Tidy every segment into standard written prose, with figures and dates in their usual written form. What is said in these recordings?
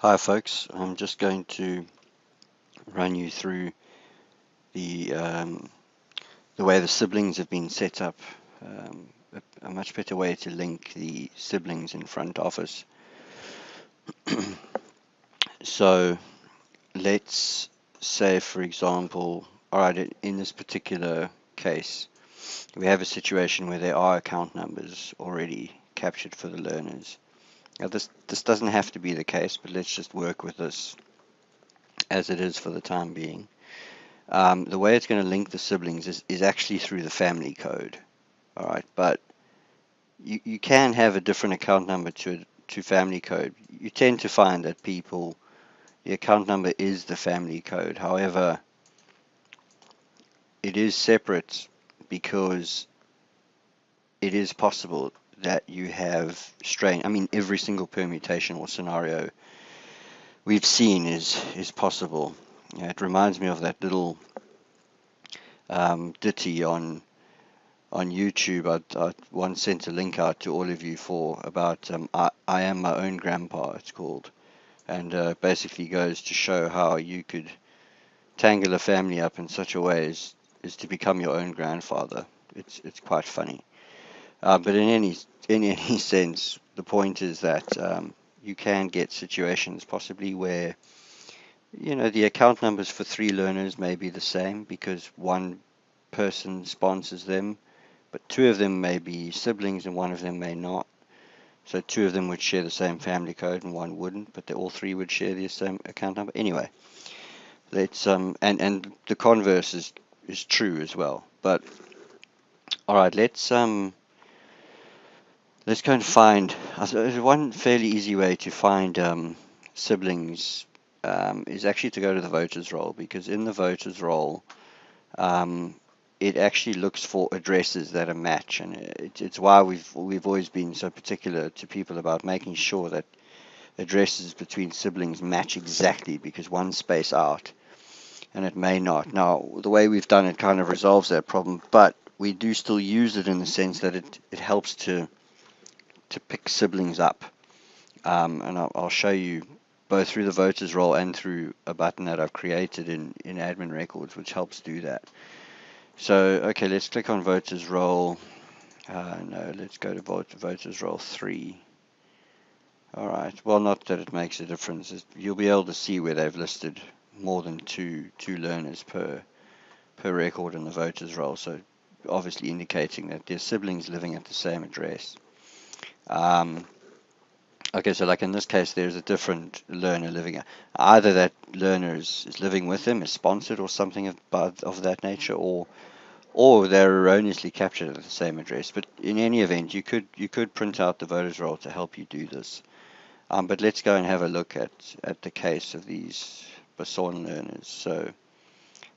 Hi folks, I'm just going to run you through the way the siblings have been set up. A much better way to link the siblings in FrontOFFICE. So let's say, for example, alright, in this particular case, we have a situation where there are account numbers already captured for the learners. Now this doesn't have to be the case, but let's just work with this as it is for the time being. The way it's going to link the siblings is actually through the family code. All right, but you can have a different account number to family code. You tend to find that the account number is the family code. However, it is separate because it is possible that you have I mean, every single permutation or scenario we've seen is possible. It reminds me of that little ditty on YouTube. I once sent a link out to all of you about I am my own grandpa, it's called, and basically goes to show how you could tangle a family up in such a way as to become your own grandfather. It's quite funny, but in any sense, the point is that you can get situations possibly where the account numbers for 3 learners may be the same because one person sponsors them, but 2 of them may be siblings and 1 of them may not. So 2 of them would share the same family code and 1 wouldn't, but all 3 would share the same account number. Anyway, let's and the converse is true as well. But all right, let's go and find one fairly easy way to find siblings is actually to go to the voters roll, because in the voters roll it actually looks for addresses that are match, and it's why we've always been so particular to people about making sure that addresses between siblings match exactly, because one's space out and it may not. Now, the way we've done it kind of resolves that problem, but we do still use it in the sense that it helps to pick siblings up, and I'll show you both through the voters roll and through a button that I've created in admin records, which helps do that. So, okay, let's click on voters roll. No, let's go to voters roll 3. All right. Well, not that it makes a difference. You'll be able to see where they've listed more than two learners per record in the voters roll. So, obviously indicating that their siblings living at the same address. Okay, so like in this case, there's a different learner living. Either that learner is living with them, is sponsored, or something of that nature, or they're erroneously captured at the same address. But in any event, you could print out the voters roll to help you do this. But let's go and have a look at the case of these Boson learners. So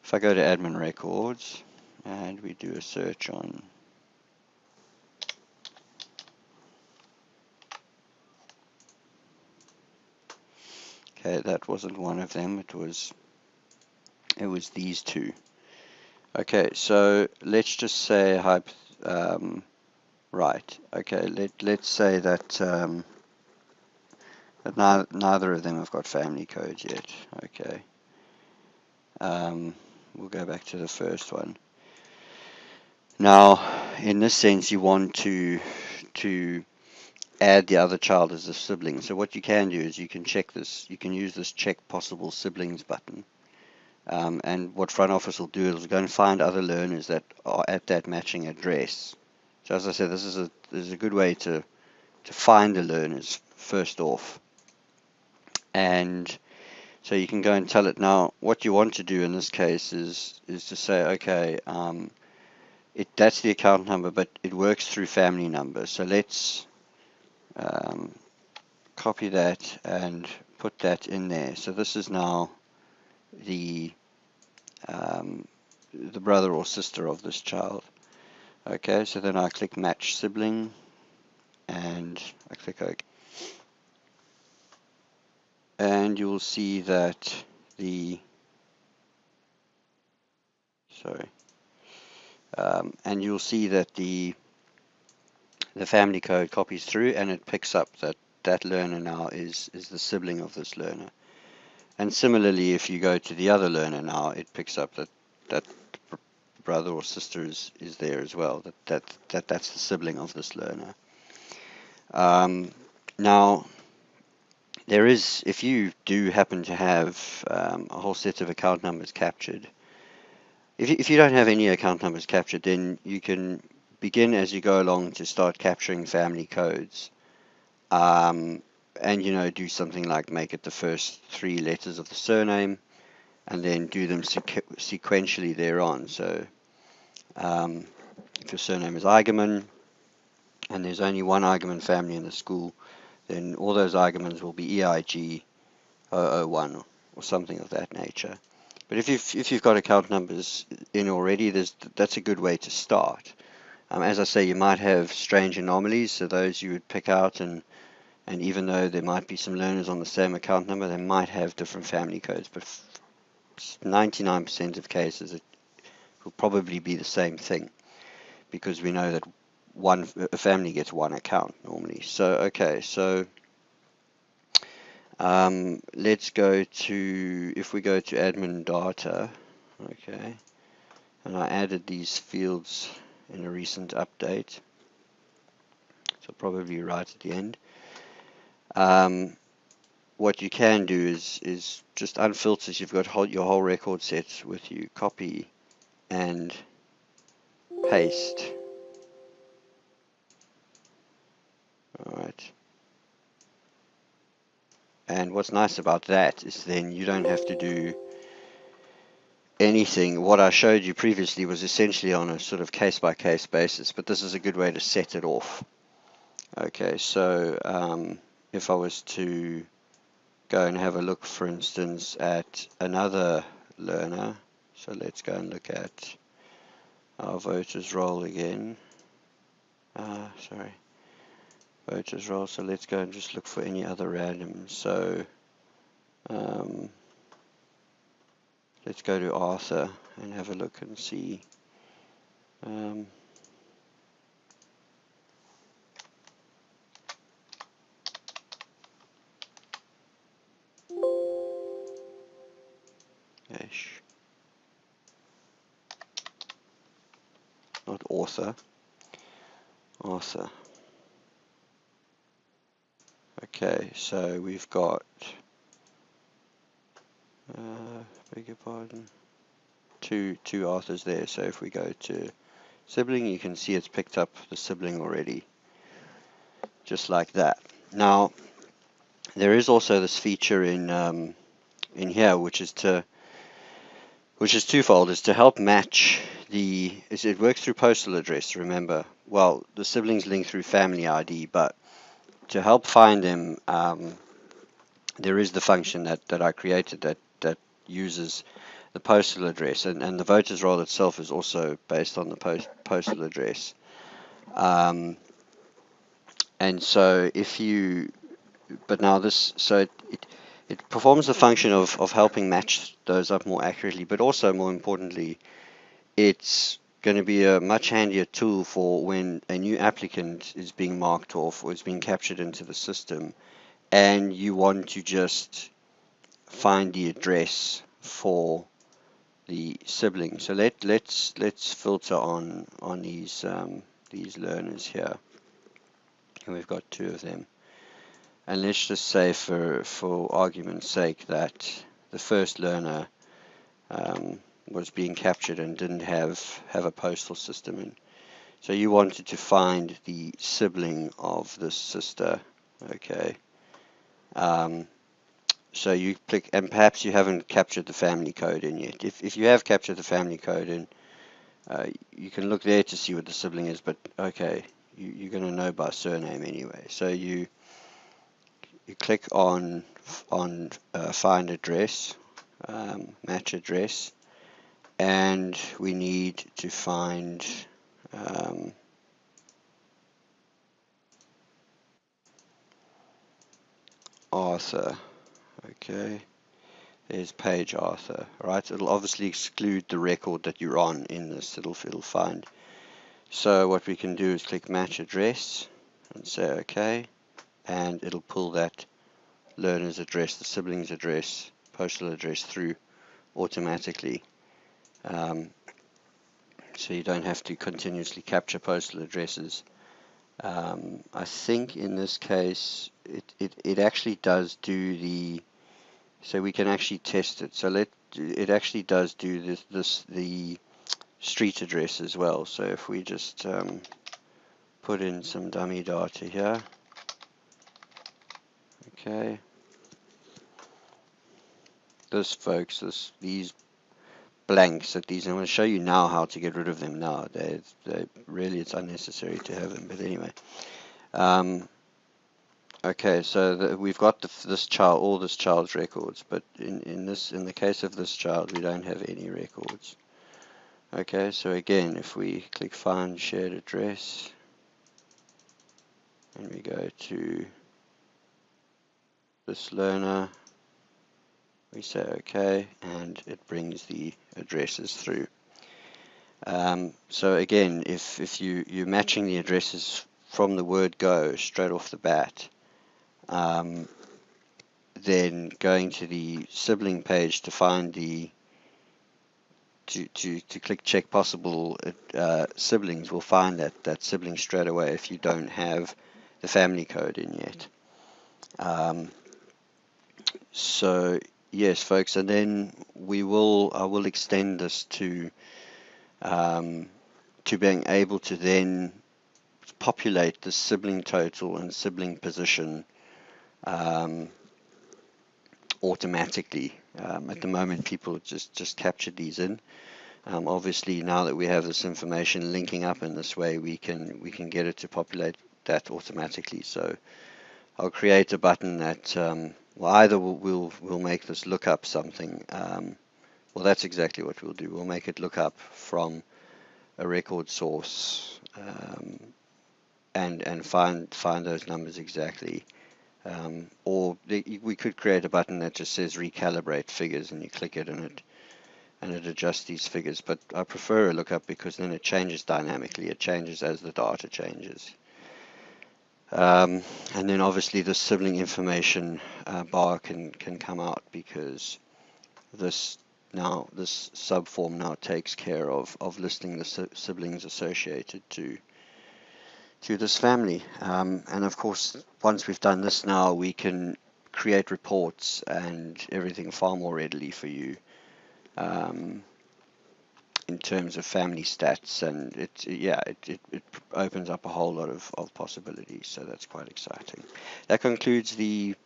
if I go to admin records and we do a search on okay, that wasn't one of them. It was these 2. Okay, so let's just say right. Okay, let's say that neither of them have got family codes yet. Okay. We'll go back to the first one. Now, in this sense, you want to add the other child as a sibling. So what you can do is you can check this. You can use this check possible siblings button. And what FrontOFFICE will do is go and find other learners that are at that matching address. So as I said, this is a good way to find the learners first off. And so you can go and tell it. Now, what you want to do in this case is to say, okay, that's the account number, but it works through family number. So let's copy that and put that in there. So this is now the brother or sister of this child. Okay, so then I click match sibling and I click OK. And you'll see that and you'll see that the family code copies through and it picks up that that learner now is the sibling of this learner. And similarly, if you go to the other learner now, it picks up that brother or sister is there as well. That's the sibling of this learner. Now, there is, if you do happen to have a whole set of account numbers captured, if you don't have any account numbers captured, then you can begin as you go along to start capturing family codes. And do something like make it the first 3 letters of the surname, and then do them sequentially thereon. So if your surname is Eigenmann, and there's only one Eigenmann family in the school, then all those Eigenmanns will be EIG 001 or something of that nature. But if you've got account numbers in already, that's a good way to start. As I say, you might have strange anomalies, so those you would pick out, and even though there might be some learners on the same account number, they might have different family codes, but 99% of cases it will probably be the same thing, because we know that a family gets one account normally. So okay, so let's go to, if we go to admin data, okay, and I added these fields in a recent update, so probably right at the end. What you can do is just unfilter. You've got your whole record set with you, copy and paste. Alright. And what's nice about that is then you don't have to do anything. What I showed you previously was essentially on a sort of case-by-case basis, but this is a good way to set it off. Okay, so if I was to go and have a look, for instance, at another learner, so let's go and look at our voters roll again. Voters roll, so let's go and just look for any other randoms. So let's go to Arthur and have a look and see. Not author, Arthur. Okay, so we've got, beg your pardon, two Arthurs there. So if we go to sibling, you can see it's picked up the sibling already, just like that. Now, there is also this feature in here, which is twofold. Is to help match it works through postal address. Remember, well, the siblings link through family ID, but to help find them, there is the function that I created that uses the postal address, and the voters roll itself is also based on the postal address. And so but now this, so it performs the function of helping match those up more accurately, but also more importantly, it's going to be a much handier tool for when a new applicant is being marked off or is being captured into the system, and you want to just find the address for the sibling. So let's filter on these learners here, and we've got 2 of them. And let's just say, for argument's sake, that the first learner was being captured and didn't have a postal system in. So you wanted to find the sibling of this sister, okay? So you click, and perhaps you haven't captured the family code in yet. If you have captured the family code in, you can look there to see what the sibling is, but okay, you're going to know by surname anyway. So you click on find address, match address, and we need to find Arthur. Okay, there's page Arthur, right? It'll obviously exclude the record that you're on in this. It'll find. So what we can do is click match address and say okay, and it'll pull that learner's address, the sibling's address, postal address through automatically. So you don't have to continuously capture postal addresses. I think in this case it actually does do the, so we can actually test it. So it actually does do the street address as well. So if we just put in some dummy data here, okay, these blanks that these, I'm going to show you now how to get rid of them now. They really, it's unnecessary to have them, but anyway. Okay, so we've got this child, all this child's records, but in the case of this child, we don't have any records. Okay, so again, if we click Find Shared Address, and we go to this learner, we say OK, and it brings the addresses through. So again, if you're matching the addresses from the word go straight off the bat, then going to the sibling page to find the to click check possible siblings will find that sibling straight away if you don't have the family code in yet. So yes, folks, and then I will extend this to being able to then populate the sibling total and sibling position automatically. At the moment, people just capture these in. Obviously, now that we have this information linking up in this way, we can get it to populate that automatically. So I'll create a button that well, either we'll make this look up something. Well, that's exactly what we'll do. We'll make it look up from a record source and find those numbers exactly. Or we could create a button that just says recalibrate figures, and you click it and it adjusts these figures. But I prefer a lookup because then it changes dynamically. It changes as the data changes. And then obviously the sibling information bar can come out, because this subform now takes care of listing the siblings associated to this family. And of course, once we've done this now, we can create reports and everything far more readily for you in terms of family stats, and it opens up a whole lot of possibilities. So that's quite exciting. That concludes the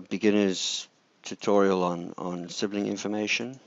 beginner's tutorial on sibling information.